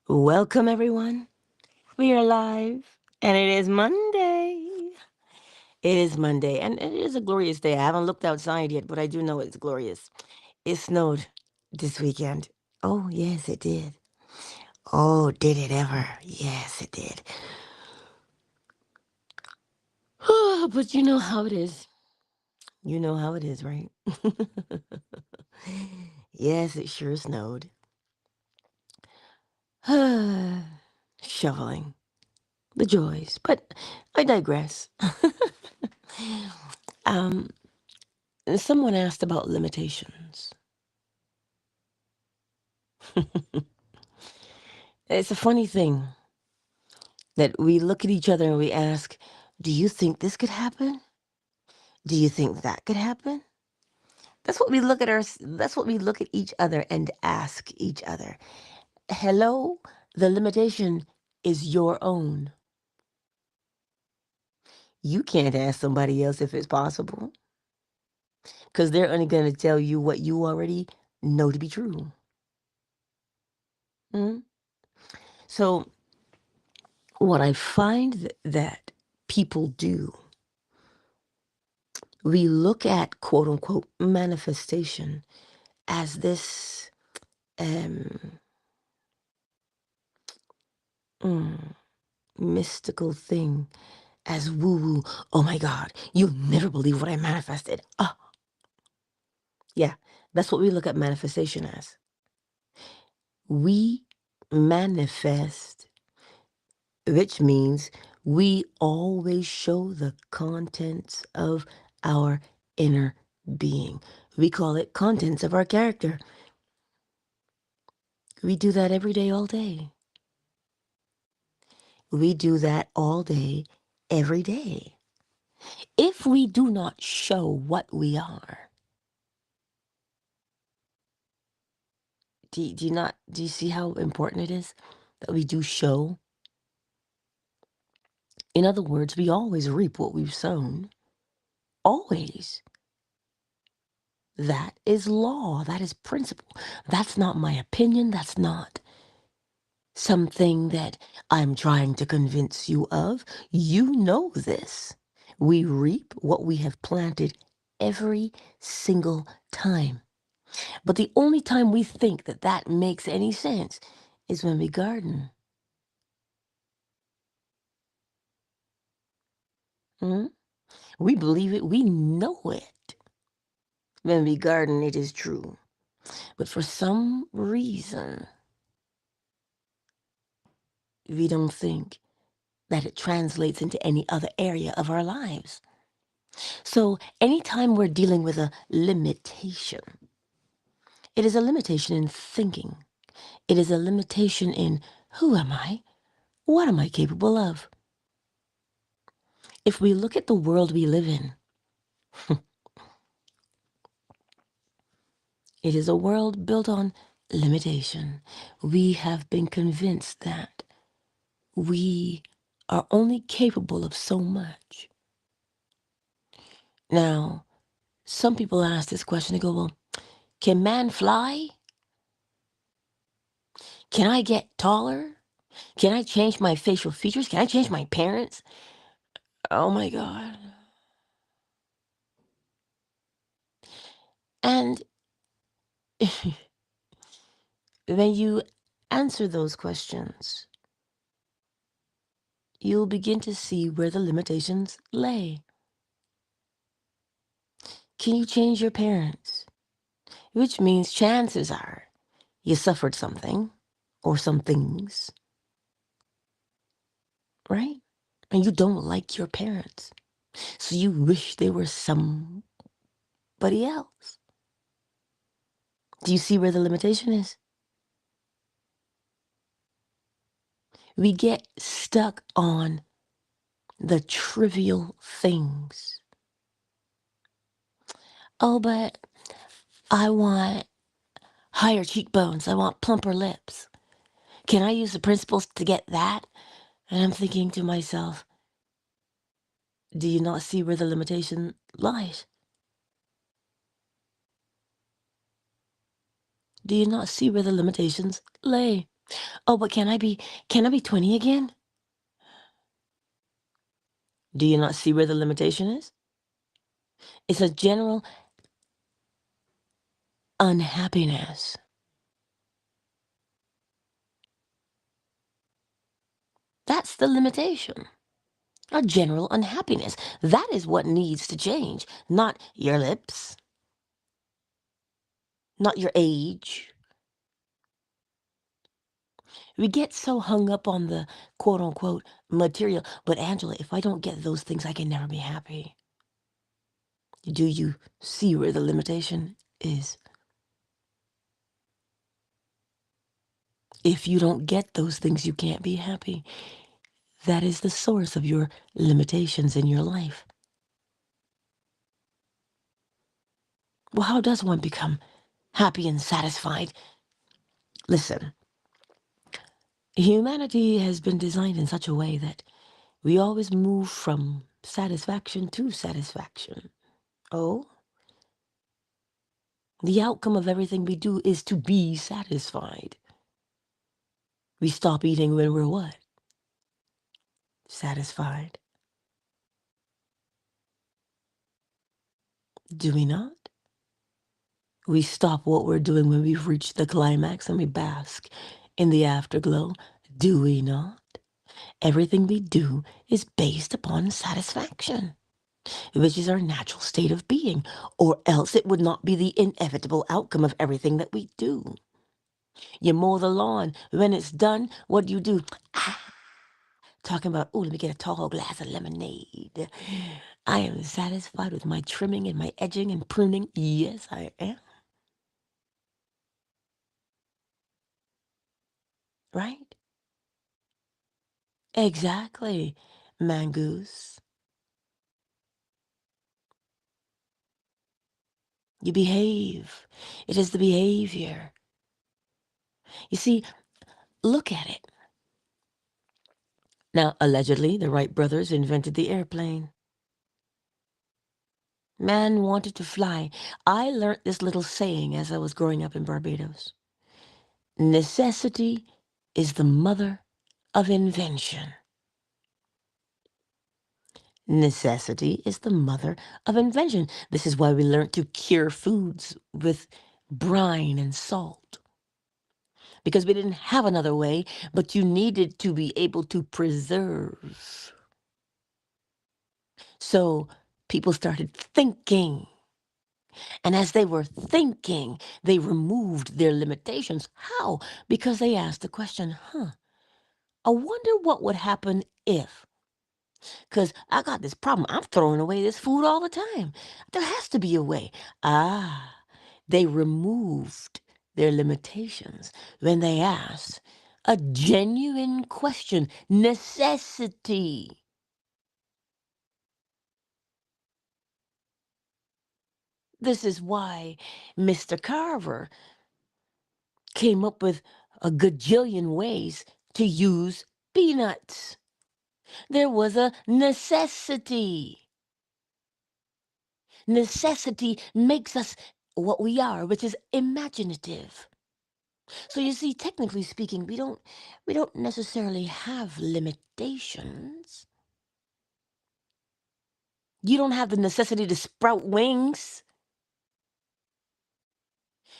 Welcome, everyone. We are live, and it is Monday. It is Monday, and it is a glorious day. I haven't looked outside yet, but I do know it's glorious. It snowed this weekend. Oh, yes, it did. Oh, did it ever? Yes, it did. But you know how it is. You know how it is, right? Yes, it sure snowed. Shoveling. The joys. But I digress. um, Someone asked about limitations. It's a funny thing that we look at each other and we ask, do you think this could happen? Do you think that could happen? That's what we look at each other and ask each other. Hello, the limitation is your own. You can't ask somebody else if it's possible because they're only going to tell you what you already know to be true. Mm? So, what I find that people do, we look at quote unquote manifestation as this um, mm, mystical thing, as woo woo. Oh my God, you'll never believe what I manifested. Ah, yeah, that's what we look at manifestation as. We manifest, which means we always show the contents of our inner being. We call it contents of our character. We do that every day, all day. We do that all day, every day. If we do not show what we are, do you see how important it is that we do show? In other words, we always reap what we've sown. Always. That is law. That is principle. That's not my opinion. That's not something that I'm trying to convince you of. You know this. We reap what we have planted every single time. But the only time we think that that makes any sense is when we garden. Hmm? We believe it, we know it. When we garden, it is true. But for some reason, we don't think that it translates into any other area of our lives. So anytime we're dealing with a limitation, it is a limitation in thinking. It is a limitation in who am I? What am I capable of? If we look at the world we live in, it is a world built on limitation. We have been convinced that we are only capable of so much. Now, some people ask this question, they go, well, can man fly? Can I get taller? Can I change my facial features? Can I change my parents? Oh my God. And when you answer those questions, you'll begin to see where the limitations lay. Can you change your parents? Which means chances are you suffered something or some things, right? And you don't like your parents. So you wish they were somebody else. Do you see where the limitation is? We get stuck on the trivial things. Oh, but I want higher cheekbones. I want plumper lips. Can I use the principles to get that? And I'm thinking to myself, do you not see where the limitation lies? Do you not see where the limitations lay? Oh, but can I be 20 again? Do you not see where the limitation is? It's a general unhappiness. That's the limitation. A general unhappiness. That is what needs to change, not your lips, not your age. We get so hung up on the quote unquote material. But Angela, if I don't get those things, I can never be happy. Do you see where the limitation is? If you don't get those things, you can't be happy. That is the source of your limitations in your life. Well, how does one become happy and satisfied? Listen, humanity has been designed in such a way that we always move from satisfaction to satisfaction. Oh, the outcome of everything we do is to be satisfied. We stop eating when we're what? Satisfied. Do we not? We stop what we're doing when we've reached the climax and we bask in the afterglow. Do we not? Everything we do is based upon satisfaction, which is our natural state of being, or else it would not be the inevitable outcome of everything that we do. You mow the lawn. When it's done, what do? Ah, talking about, oh, let me get a tall glass of lemonade. I am satisfied with my trimming and my edging and pruning. Yes, I am. Right? Exactly, Mangoose. You behave. It is the behavior. You see, look at it. Now, allegedly, the Wright brothers invented the airplane. Man wanted to fly. I learned this little saying as I was growing up in Barbados. Necessity is the mother of invention. Necessity is the mother of invention. This is why we learned to cure foods with brine and salt. Because we didn't have another way, but you needed to be able to preserve. So people started thinking. And as they were thinking, they removed their limitations. How? Because they asked the question, I wonder what would happen if. Because I got this problem. I'm throwing away this food all the time. There has to be a way. Ah, they removed their limitations when they asked a genuine question. Necessity. This is why Mr. Carver came up with a gajillion ways to use peanuts. There was a necessity. Necessity makes us what we are, which is imaginative. So you see, technically speaking, we don't necessarily have limitations. You don't have the necessity to sprout wings.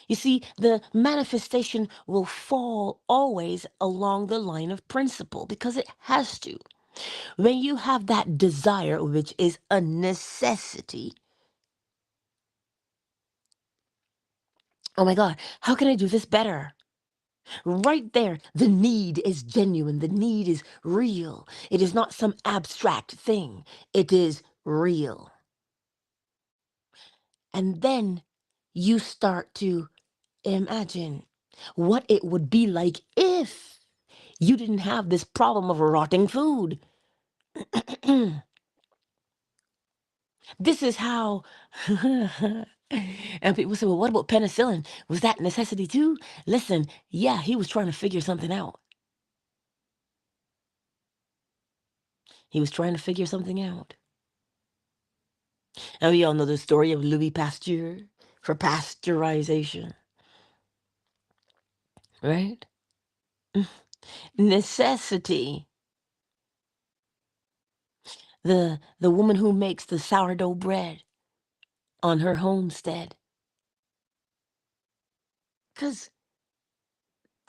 You see, the manifestation will fall always along the line of principle because it has to. When you have that desire, which is a necessity, oh my God, how can I do this better? Right there, the need is genuine. The need is real. It is not some abstract thing. It is real. And then you start to imagine what it would be like if you didn't have this problem of rotting food. This is how. And people say, well, what about penicillin? Was that necessity too? Listen, yeah, he was trying to figure something out. He was trying to figure something out. And we all know the story of Louis Pasteur for pasteurization, right? Necessity. The woman who makes the sourdough bread on her homestead. Because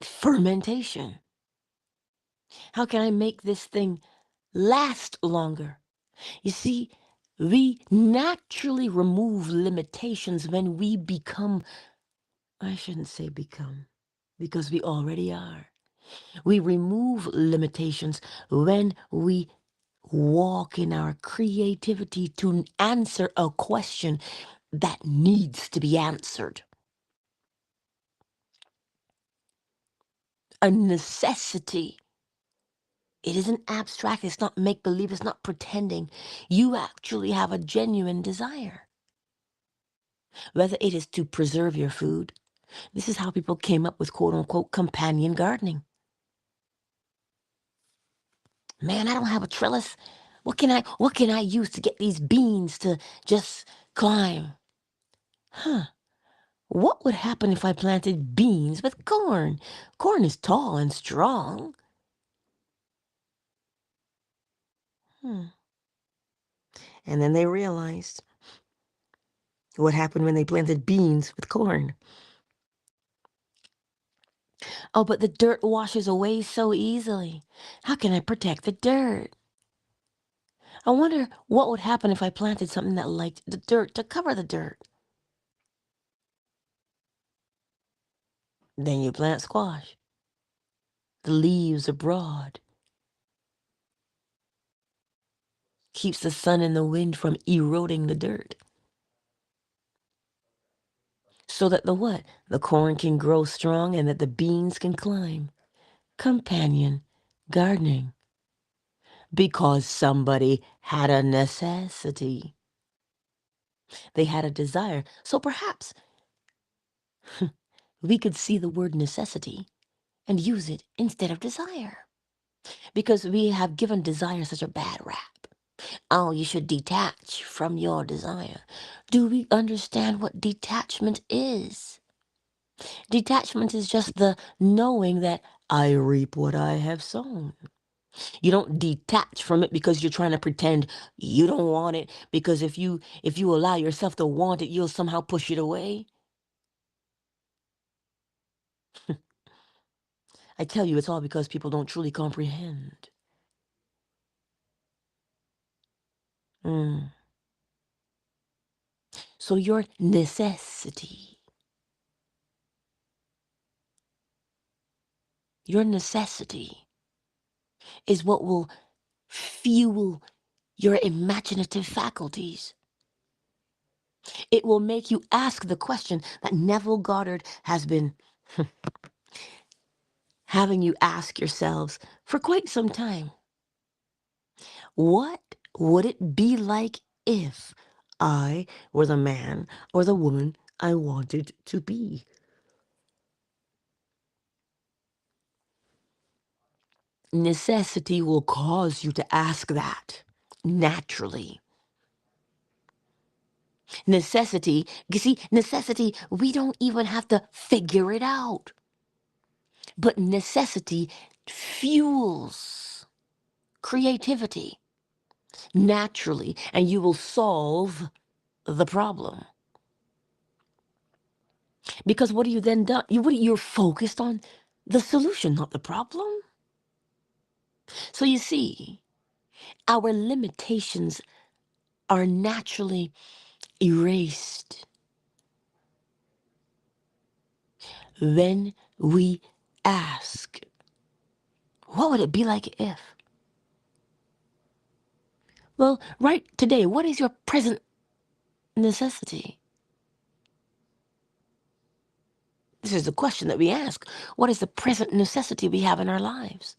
fermentation. How can I make this thing last longer? You see, we naturally remove limitations when we become, I shouldn't say become, because we already are. We remove limitations when we walk in our creativity to answer a question that needs to be answered. A necessity. It isn't abstract, it's not make believe, it's not pretending. You actually have a genuine desire. Whether it is to preserve your food, this is how people came up with quote unquote companion gardening. Man, I don't have a trellis. What can I use to get these beans to just climb? Huh. What would happen if I planted beans with corn? Corn is tall and strong. Hmm. And then they realized what happened when they planted beans with corn. Oh, but the dirt washes away so easily. How can I protect the dirt? I wonder what would happen if I planted something that liked the dirt to cover the dirt. Then you plant squash. The leaves are broad. Keeps the sun and the wind from eroding the dirt. So that the what? The corn can grow strong and that the beans can climb. Companion gardening. Because somebody had a necessity. They had a desire. So perhaps we could see the word necessity and use it instead of desire. Because we have given desire such a bad rap. Oh, you should detach from your desire. Do we understand what detachment is? Detachment is just the knowing that I reap what I have sown. You don't detach from it because you're trying to pretend you don't want it, because if you allow yourself to want it, you'll somehow push it away. I tell you, it's all because people don't truly comprehend. Mm. So your necessity is what will fuel your imaginative faculties. It will make you ask the question that Neville Goddard has been having you ask yourselves for quite some time. What would it be like if I were the man or the woman I wanted to be? Necessity will cause you to ask that naturally. Necessity, you see, necessity, we don't even have to figure it out. But necessity fuels creativity naturally, and you will solve the problem. Because what are you then done? You're focused on the solution, not the problem. So you see, our limitations are naturally erased when we ask, what would it be like if? Well, right today, what is your present necessity? This is the question that we ask. What is the present necessity we have in our lives?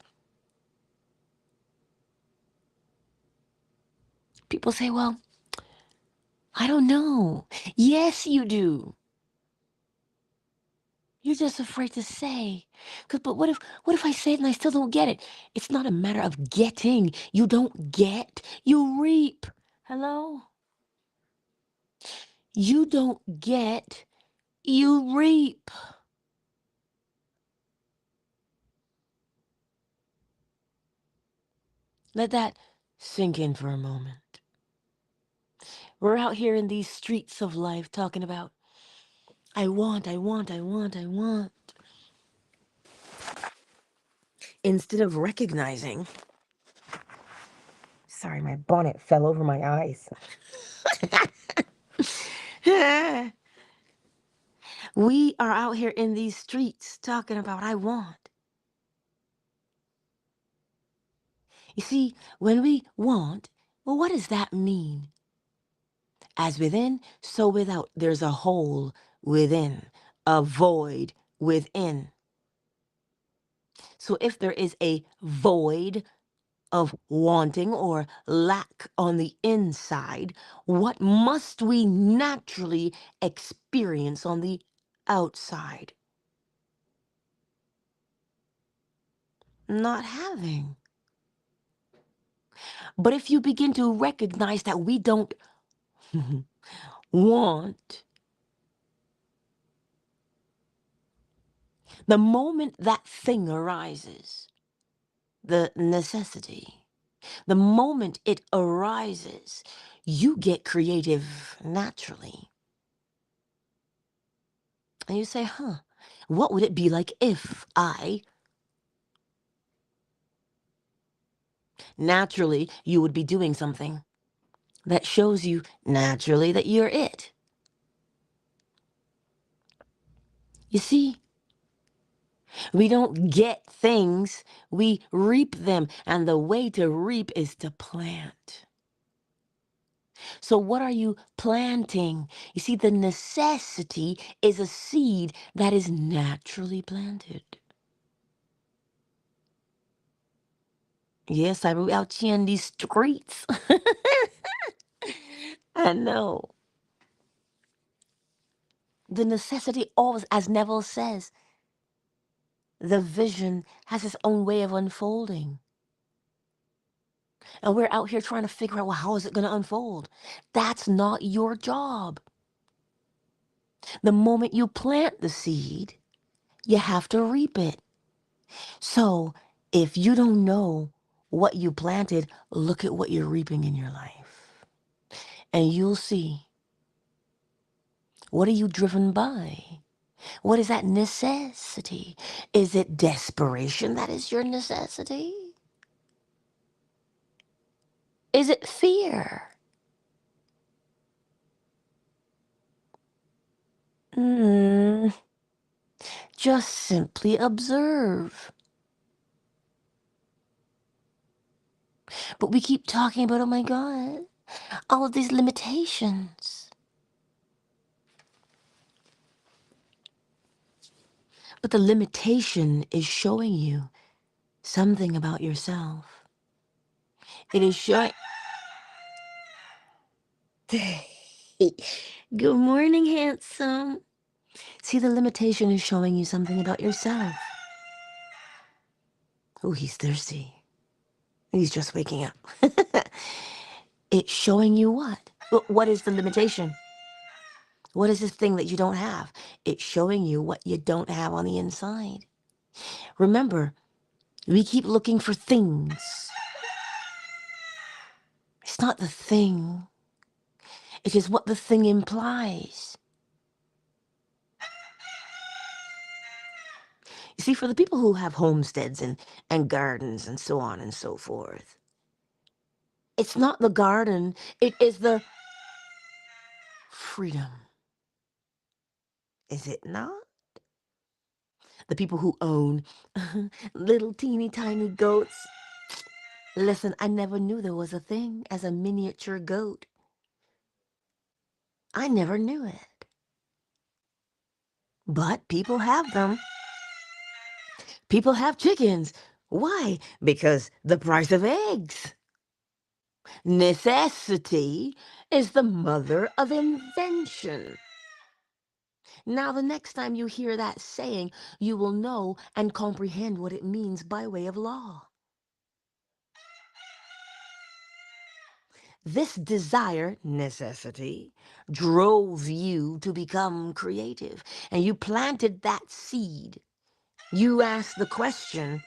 People say, well, I don't know. Yes, you do. You're just afraid to say. But what if I say it and I still don't get it? It's not a matter of getting. You don't get, you reap. Hello? You don't get, you reap. Let that sink in for a moment. We're out here in these streets of life talking about, I want, I want, I want, I want. Instead of recognizing, sorry, my bonnet fell over my eyes. We are out here in these streets talking about, I want. You see, when we want, well, what does that mean? As within, so without. There's a hole within, a void within. So if there is a void of wanting or lack on the inside, what must we naturally experience on the outside? Not having. But if you begin to recognize that we don't want, the moment that thing arises, the necessity, the moment it arises, you get creative naturally. And you say, what would it be like if I, naturally, you would be doing something that shows you naturally that you're it. You see, we don't get things, we reap them. And the way to reap is to plant. So what are you planting? You see, the necessity is a seed that is naturally planted. Yes, I was out here in these streets. I know. The necessity always, as Neville says, the vision has its own way of unfolding. And we're out here trying to figure out, well, how is it going to unfold? That's not your job. The moment you plant the seed, you have to reap it. So if you don't know what you planted, look at what you're reaping in your life. And you'll see, what are you driven by? What is that necessity? Is it desperation that is your necessity? Is it fear? Mm, just simply observe. But we keep talking about, oh my God, all of these limitations. But the limitation is showing you something about yourself. It is showing. Good morning, handsome. See, the limitation is showing you something about yourself. Oh, he's thirsty. He's just waking up. It's showing you what? What is the limitation? What is this thing that you don't have? It's showing you what you don't have on the inside. Remember, we keep looking for things. It's not the thing. It is what the thing implies. You see, for the people who have homesteads and gardens and so on and so forth, it's not the garden, it is the freedom. Is it not? The people who own little teeny tiny goats. Listen, I never knew there was a thing as a miniature goat. I never knew it. But people have them. People have chickens. Why? Because the price of eggs. Necessity is the mother of invention. Now, the next time you hear that saying, you will know and comprehend what it means by way of law. This desire, necessity, drove you to become creative, and you planted that seed. You asked the question,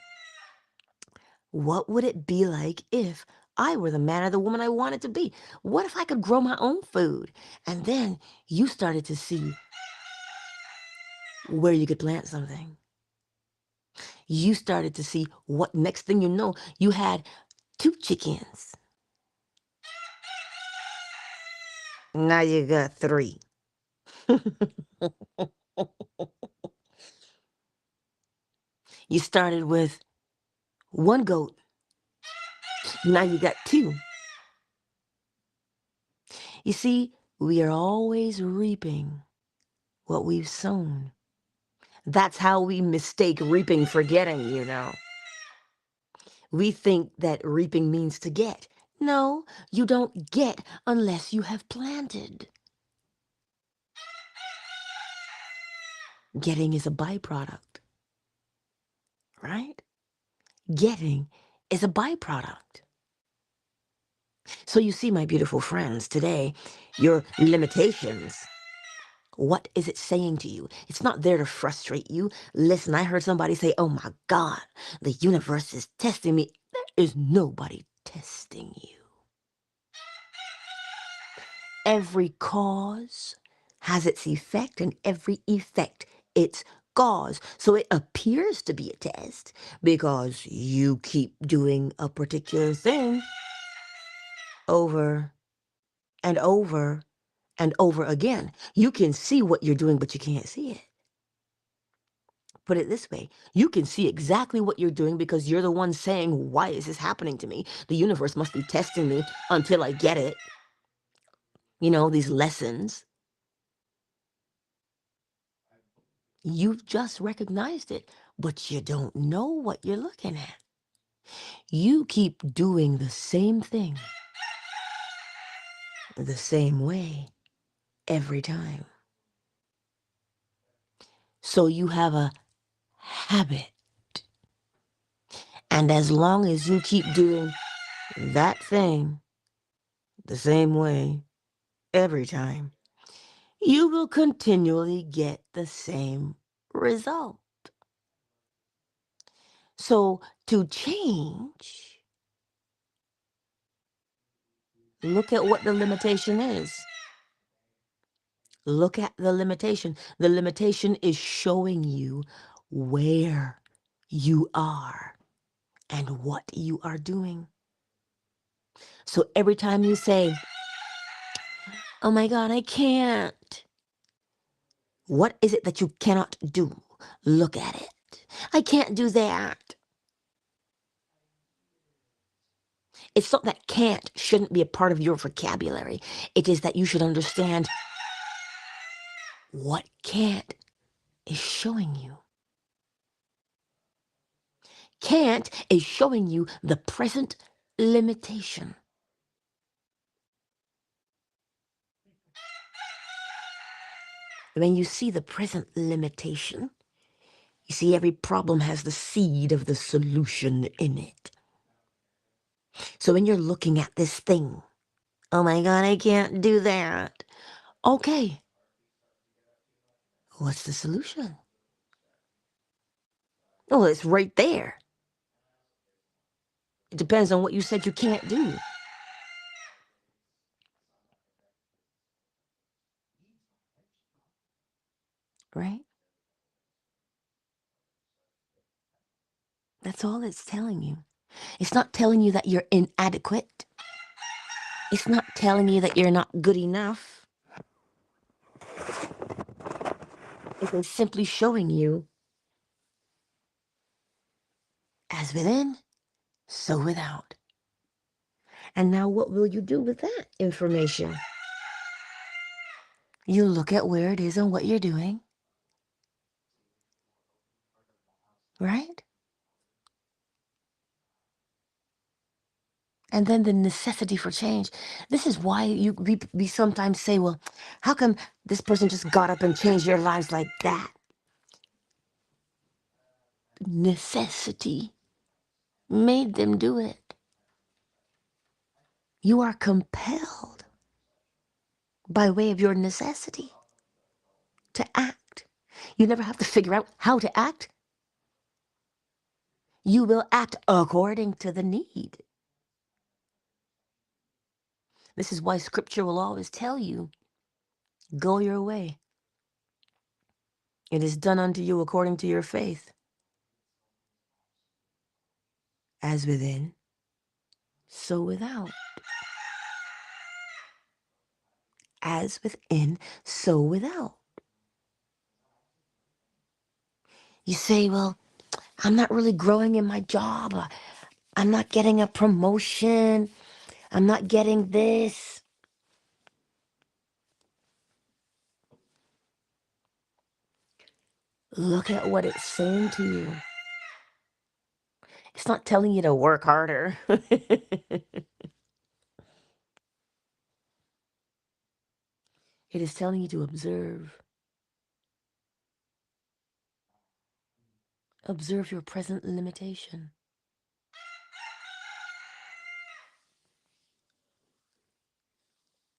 What would it be like if I were the man or the woman I wanted to be? What if I could grow my own food? And then you started to see where you could plant something. You started to see what next thing you know, you had 2 chickens. Now you got 3. You started with 1 goat. Now you got 2. You see, we are always reaping what we've sown. That's how we mistake reaping for getting. We think that reaping means to get. No, you don't get unless you have planted. Getting is a byproduct, right? Getting is a byproduct. So you see, my beautiful friends, today, your limitations, what is it saying to you? It's not there to frustrate you. Listen, I heard somebody say, oh my God, the universe is testing me. There is nobody testing you. Every cause has its effect, and every effect its cause. So it appears to be a test because you keep doing a particular thing over and over and over again. You can see what you're doing, but you can't see it. Put it this way, you can see exactly what you're doing because you're the one saying, why is this happening to me? The universe must be testing me until I get it. These lessons. You've just recognized it, but you don't know what you're looking at. You keep doing the same thing the same way every time. So you have a habit. And as long as you keep doing that thing the same way every time, you will continually get the same result. So to change, look at what the limitation is. Look at the limitation. The limitation is showing you where you are and what you are doing. So every time you say, oh my God, I can't. What is it that you cannot do? Look at it. I can't do that. It's not that can't shouldn't be a part of your vocabulary. It is that you should understand what can't is showing you. Can't is showing you the present limitation. When you see the present limitation, you see every problem has the seed of the solution in it. So when you're looking at this thing, oh my God, I can't do that. Okay, what's the solution? Oh, it's right there. It depends on what you said you can't do. Right? That's all it's telling you. It's not telling you that you're inadequate. It's not telling you that you're not good enough. It is simply showing you, as within, so without. And now what will you do with that information? You look at where it is and what you're doing, right? And then the necessity for change. This is why we sometimes say, well, how come this person just got up and changed their lives like that? Necessity made them do it. You are compelled by way of your necessity to act. You never have to figure out how to act. You will act according to the need. This is why scripture will always tell you, go your way. It is done unto you according to your faith. As within, so without. As within, so without. You say, well, I'm not really growing in my job. I'm not getting a promotion. I'm not getting this. Look at what it's saying to you. It's not telling you to work harder. It is telling you to observe. Observe your present limitation.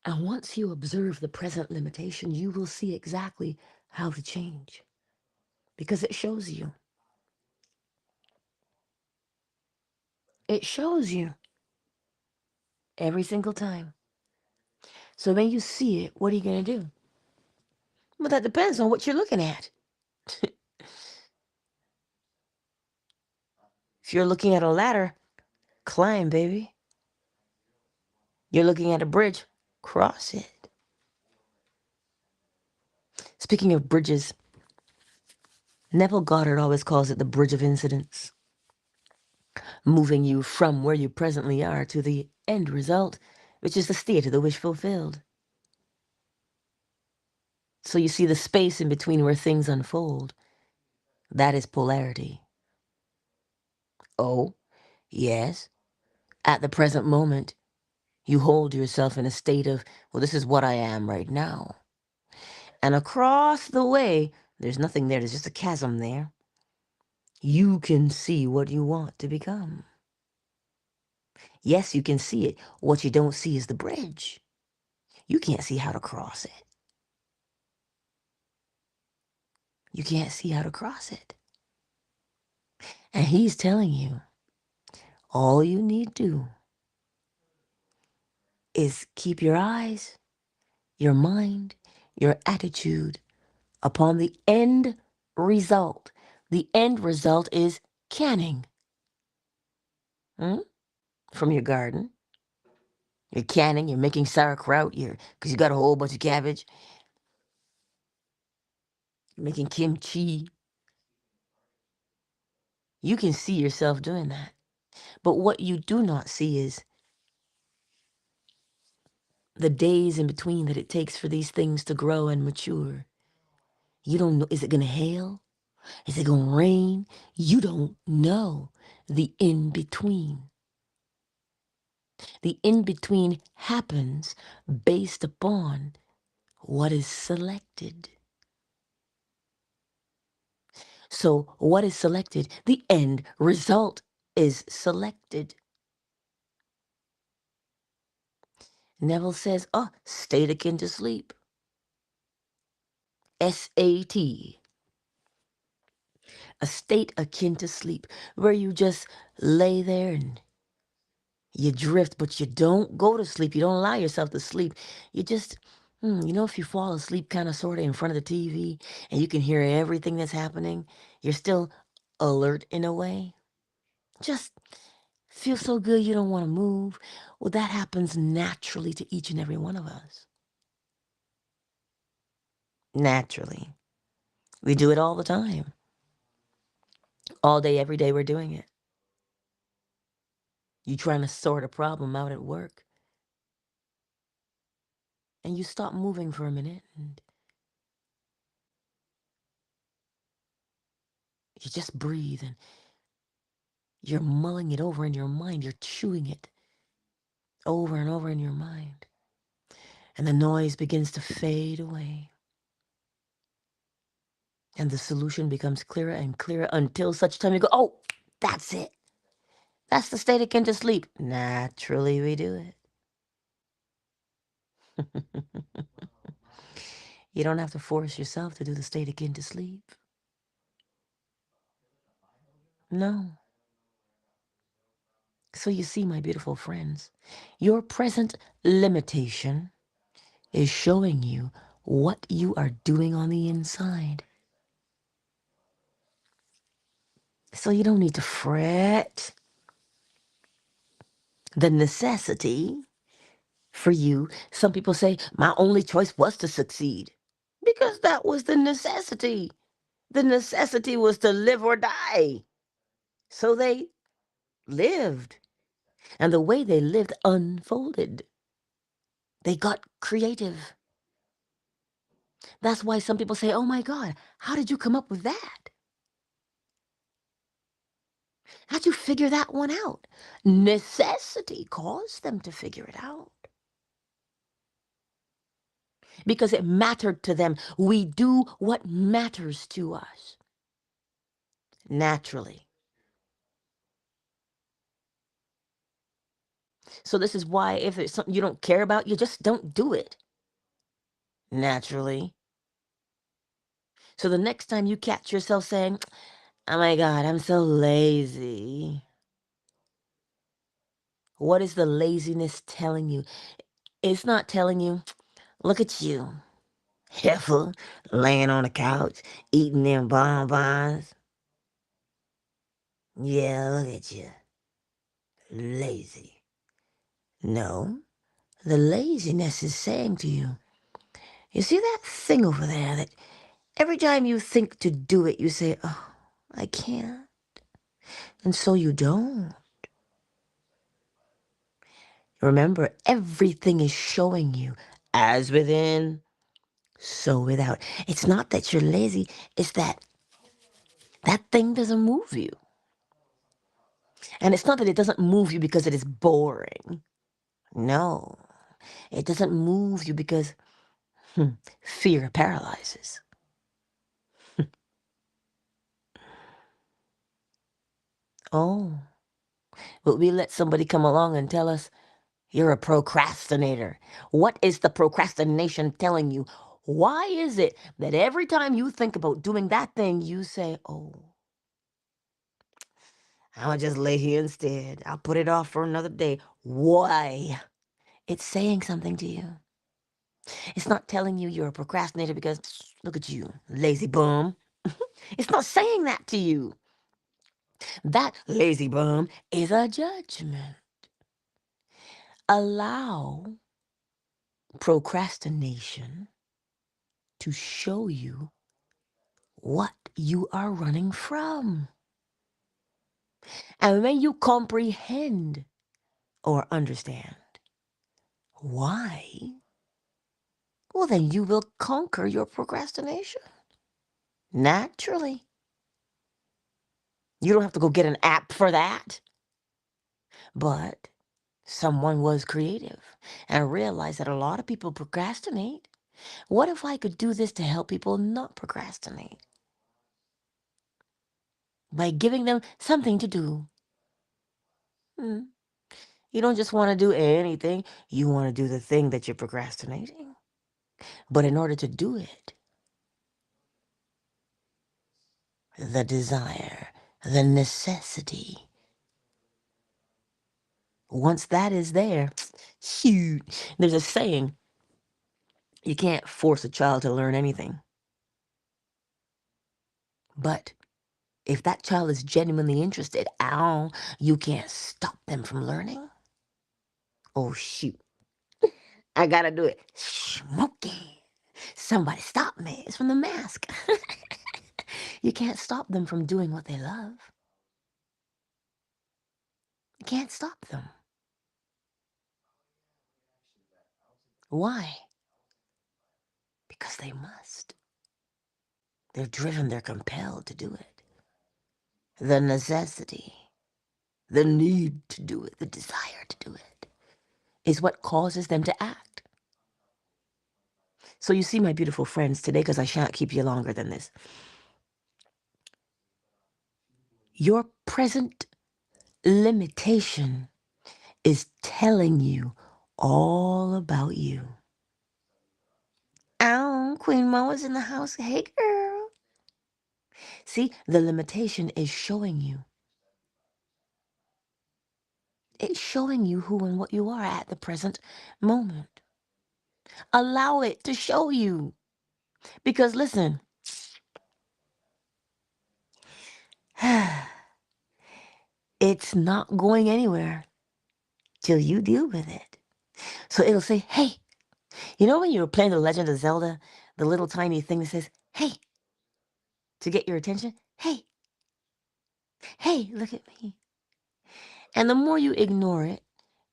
And once you observe the present limitation, you will see exactly how to change. Because it shows you. It shows you every single time. So when you see it, what are you going to do? Well, that depends on what you're looking at. If you're looking at a ladder, climb, baby. You're looking at a bridge, cross it. Speaking of bridges, Neville Goddard always calls it the bridge of incidents, moving you from where you presently are to the end result, which is the state of the wish fulfilled. So you see the space in between where things unfold. That is polarity. Oh, yes. At the present moment, you hold yourself in a state of, well, this is what I am right now. And across the way, there's nothing there. There's just a chasm there. You can see what you want to become. Yes, you can see it. What you don't see is the bridge. You can't see how to cross it. You can't see how to cross it. And he's telling you, all you need to do is keep your eyes, your mind, your attitude upon the end result. The end result is canning from your garden. You're canning, you're making sauerkraut, because you got a whole bunch of cabbage. You're making kimchi. You can see yourself doing that. But what you do not see is the days in between that it takes for these things to grow and mature. You don't know, is it going to hail? Is it going to rain? You don't know the in-between. The in-between happens based upon what is selected. So what is selected? The end result is selected. Neville says, oh, state akin to sleep. SAT. A state akin to sleep, where you just lay there and you drift, but you don't go to sleep. You don't allow yourself to sleep. You just, if you fall asleep kind of sort of in front of the TV and you can hear everything that's happening, you're still alert in a way. Just feel so good you don't want to move. Well, that happens naturally to each and every one of us. Naturally. We do it all the time. All day, every day, we're doing it. You trying to sort a problem out at work. And you stop moving for a minute and you just breathe and you're mulling it over in your mind. You're chewing it over and over in your mind. And the noise begins to fade away. And the solution becomes clearer and clearer until such time you go, oh, that's it. That's the state akin to sleep. Naturally, we do it. You don't have to force yourself to do the state akin to sleep. No. So you see, my beautiful friends, your present limitation is showing you what you are doing on the inside. So you don't need to fret. The necessity for you, some people say, my only choice was to succeed. Because that was the necessity. The necessity was to live or die. So they lived. And the way they lived unfolded. They got creative. That's why some people say, oh my God, how did you come up with that? How'd you figure that one out? Necessity caused them to figure it out. Because it mattered to them. We do what matters to us. Naturally. So this is why if it's something you don't care about, you just don't do it. Naturally. So the next time you catch yourself saying, oh my God, I'm so lazy. What is the laziness telling you? It's not telling you, look at you, heifer, laying on the couch, eating them bonbons. Yeah, look at you, lazy. No, the laziness is saying to you, you see that thing over there that every time you think to do it, you say, oh, I can't. And so you don't. Remember, everything is showing you as within, so without. It's not that you're lazy, it's that that thing doesn't move you. And it's not that it doesn't move you because it is boring. No, it doesn't move you because fear paralyzes. Oh, but we let somebody come along and tell us, you're a procrastinator. What is the procrastination telling you? Why is it that every time you think about doing that thing, you say, oh, I'll just lay here instead. I'll put it off for another day. Why? It's saying something to you. It's not telling you you're a procrastinator because, look at you, lazy bum. It's not saying that to you. That lazy bum is a judgment. Allow procrastination to show you what you are running from. And when you comprehend or understand why, well, then you will conquer your procrastination. Naturally. You don't have to go get an app for that. But someone was creative and realized that a lot of people procrastinate. What if I could do this to help people not procrastinate? By giving them something to do. Hmm. You don't just want to do anything. You want to do the thing that you're procrastinating. But in order to do it, the desire, the necessity, once that is there, shoot, there's a saying, you can't force a child to learn anything. But if that child is genuinely interested, ow, you can't stop them from learning. Oh, shoot. I gotta do it. Smoking. Somebody stop me. It's from The Mask. You can't stop them from doing what they love. You can't stop them. Why? Because they must. They're driven, they're compelled to do it. The necessity, the need to do it, the desire to do it is what causes them to act. So you see, my beautiful friends, today, because I shan't keep you longer than this, your present limitation is telling you all about you. Ow, Queen Mama's in the house. Hey, girl. See, the limitation is showing you It's showing you who and what you are at the present moment. Allow it to show you. Because listen, it's not going anywhere till you deal with it. So it'll say, hey, you know when you were playing The Legend of Zelda, the little tiny thing that says, hey, to get your attention? Hey, hey, look at me. And the more you ignore it,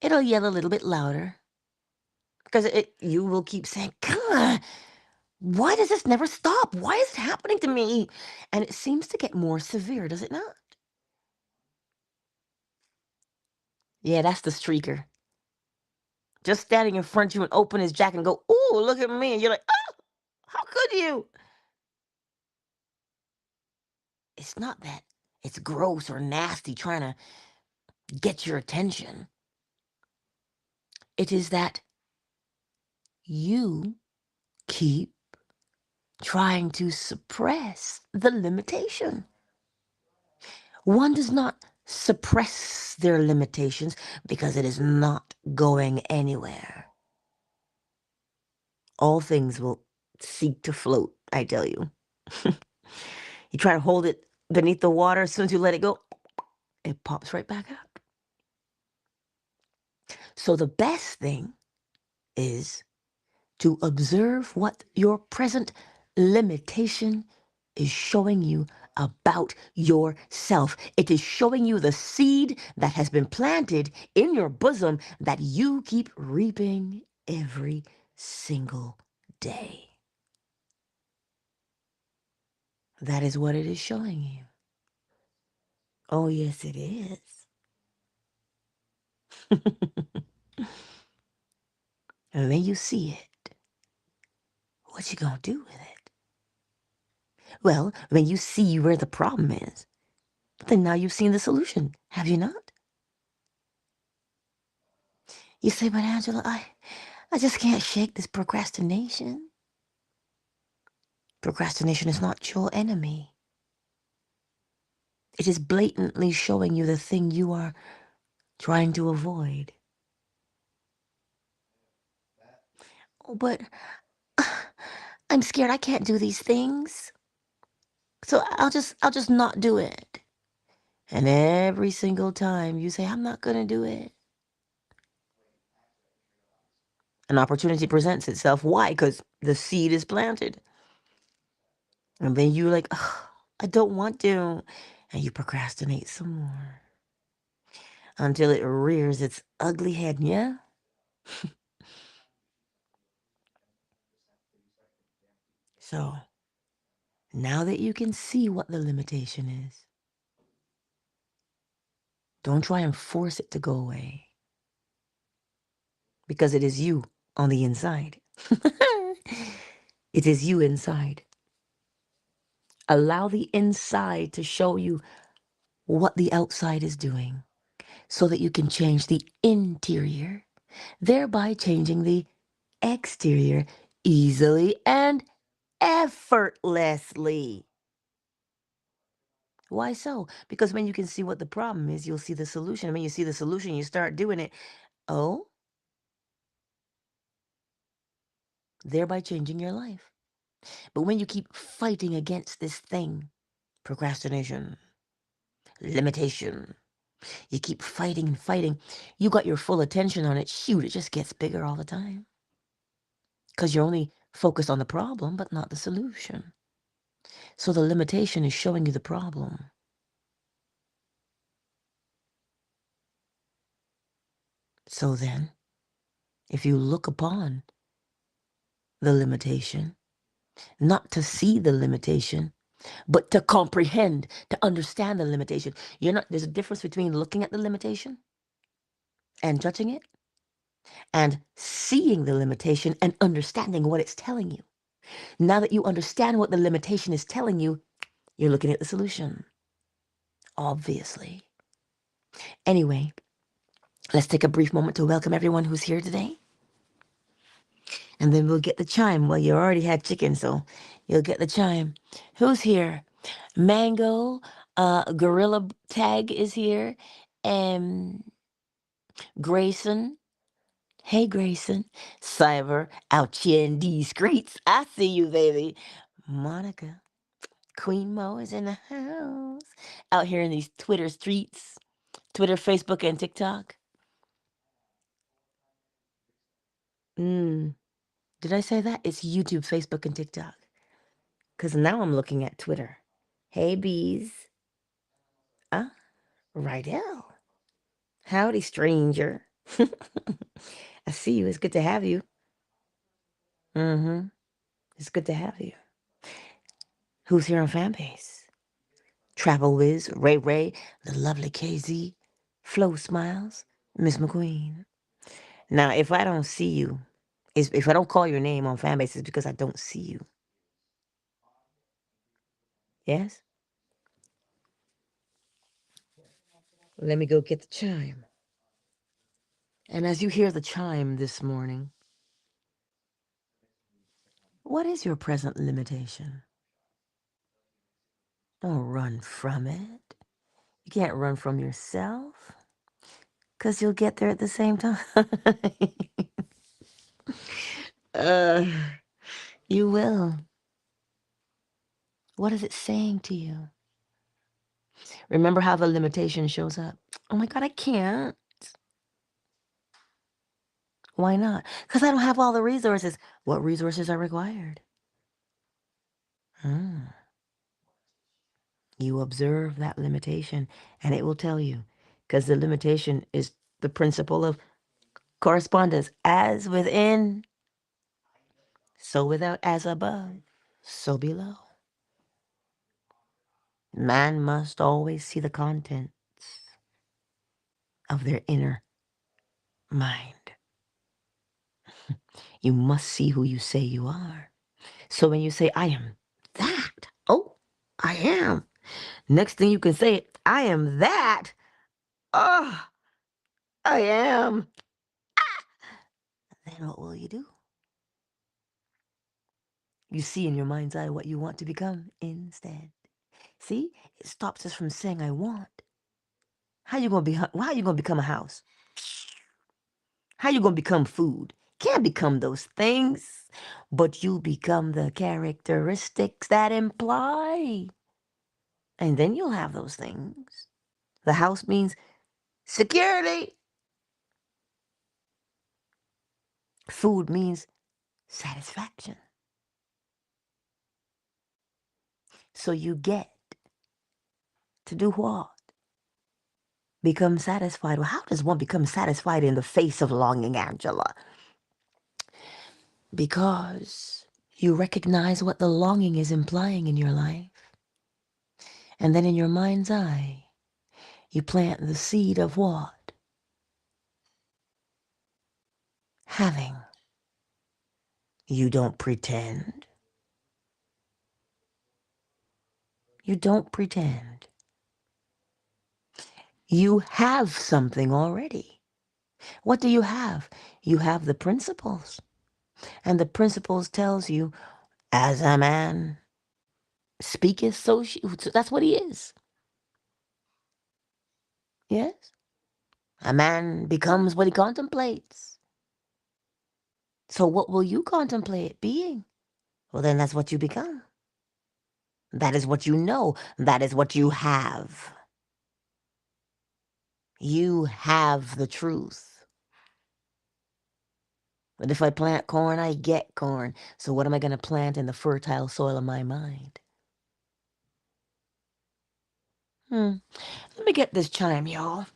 it'll yell a little bit louder. Because you will keep saying, God, why does this never stop? Why is it happening to me? And it seems to get more severe, does it not? Yeah, that's the streaker. Just standing in front of you and open his jacket and go, ooh, look at me. And you're like, oh, how could you? It's not that it's gross or nasty trying to get your attention. It is that you keep trying to suppress the limitation. One does not suppress their limitations because it is not going anywhere. All things will seek to float, I tell you. You try to hold it beneath the water, as soon as you let it go, it pops right back up. So the best thing is to observe what your present limitation is showing you about yourself. It is showing you the seed that has been planted in your bosom that you keep reaping every single day. That is what it is showing you. Oh, yes, it is. And when you see it, what you gonna do with it? Well, when you see where the problem is, then now you've seen the solution, have you not? You say, but Angela, I just can't shake this procrastination. Procrastination is not your enemy. It is blatantly showing you the thing you are trying to avoid. Oh, but I'm scared I can't do these things. So I'll just not do it. And every single time you say, I'm not going to do it, an opportunity presents itself. Why? Because the seed is planted. And then you're like, oh, I don't want to. And you procrastinate some more until it rears its ugly head. Yeah? So now that you can see what the limitation is, don't try and force it to go away. Because it is you on the inside. It is you inside. Allow the inside to show you what the outside is doing so that you can change the interior, thereby changing the exterior easily and effortlessly. Why so? Because when you can see what the problem is, you'll see the solution. And when you see the solution, you start doing it. Oh, thereby changing your life. But when you keep fighting against this thing, procrastination, limitation, you keep fighting and fighting, you got your full attention on it, shoot, it just gets bigger all the time. Because you're only focused on the problem, but not the solution. So the limitation is showing you the problem. So then, if you look upon the limitation, not to see the limitation, but to comprehend, to understand the limitation. There's a difference between looking at the limitation and judging it, and seeing the limitation and understanding what it's telling you. Now that you understand what the limitation is telling you, you're looking at the solution. Obviously. Anyway, let's take a brief moment to welcome everyone who's here today. And then we'll get the chime. Well, you already had chicken, so you'll get the chime. Who's here? Mango, Gorilla Tag is here. And Grayson. Hey, Grayson. Cyber out here in these streets. I see you, baby. Monica. Queen Mo is in the house. Out here in these Twitter streets. Twitter, Facebook, and TikTok. Did I say that? It's YouTube, Facebook, and TikTok. Because now I'm looking at Twitter. Hey, bees. Ah, Rydell. Howdy, stranger. I see you. It's good to have you. It's good to have you. Who's here on Fanbase? Travel Wiz, Ray Ray, the lovely KZ, Flo Smiles, Miss McQueen. Now, if I don't see you, if I don't call your name on Fanbase, it's because I don't see you. Yes? Let me go get the chime. And as you hear the chime this morning, what is your present limitation? Don't run from it. You can't run from yourself, because you'll get there at the same time. uh, you will. What is it saying to you? Remember how the limitation shows up? Oh my God, I can't. Why not? Because I don't have all the resources. What resources are required? You observe that limitation, and it will tell you. Because the limitation is the principle of correspondence. As within, so without, as above, so below. Man must always see the contents of their inner mind. You must see who you say you are. So when you say, I am that, oh, I am. Next thing you can say, I am that. Oh, I am. Then what will you do? You see in your mind's eye what you want to become instead. See, it stops us from saying, I want. How you gonna become a house? How you gonna become food? Can't become those things, but you become the characteristics that imply. And then you'll have those things. The house means security. Food means satisfaction. So you get to do what? Become satisfied. Well, how does one become satisfied in the face of longing, Angela? Because you recognize what the longing is implying in your life. And then in your mind's eye, you plant the seed of what? Having. You don't pretend. You don't pretend. You have something already. What do you have? You have the principles. And the principles tells you, as a man speaketh, so that's what he is. Yes? A man becomes what he contemplates. So what will you contemplate being? Well, then that's what you become. That is what you know. That is what you have. You have the truth. But if I plant corn, I get corn. So what am I going to plant in the fertile soil of my mind? Let me get this chime, y'all.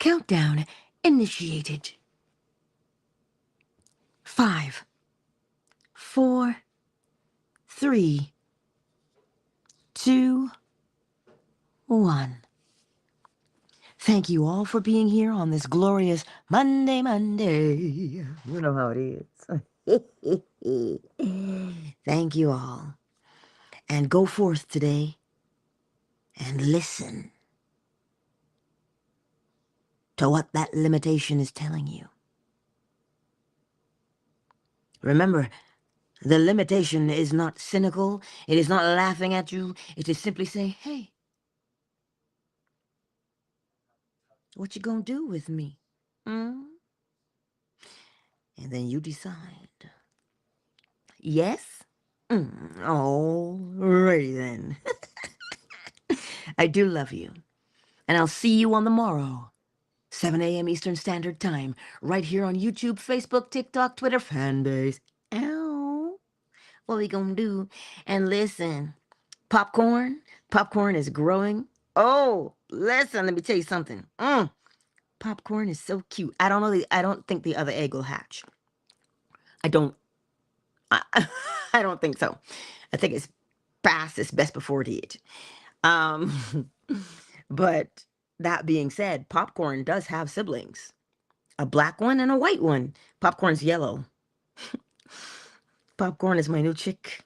Countdown initiated. 5, 4, 3, 2, 1. Thank you all for being here on this glorious Monday. You know how it is. Thank you all. And go forth today and listen to what that limitation is telling you. Remember, the limitation is not cynical. It is not laughing at you. It is simply saying, hey, what you gonna do with me? Hmm? And then you decide. Yes? Alrighty then. I do love you. And I'll see you on the morrow, 7 a.m. Eastern Standard Time, right here on YouTube, Facebook, TikTok, Twitter, Fanbase. Ow. What we gonna do? And listen, popcorn is growing. Oh, listen, let me tell you something. Popcorn is so cute. I don't think the other egg will hatch. I don't I don't think so. I think it's best before it eat. But that being said, popcorn does have siblings. A black one and a white one. Popcorn's yellow. Popcorn is my new chick.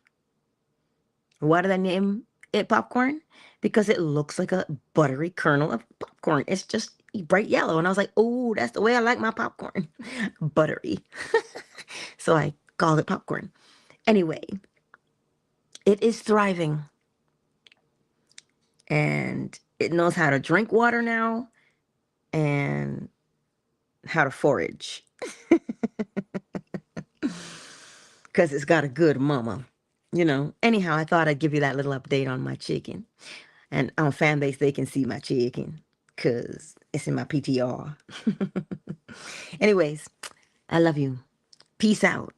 Why did I name it popcorn? Because it looks like a buttery kernel of popcorn. It's just bright yellow. And I was like, oh, that's the way I like my popcorn. Buttery. So I called it popcorn. Anyway, it is thriving. And it knows how to drink water now and how to forage. Because it's got a good mama. Anyhow, I thought I'd give you that little update on my chicken. And on Fanbase, they can see my chicken because it's in my PTR. Anyways, I love you. Peace out.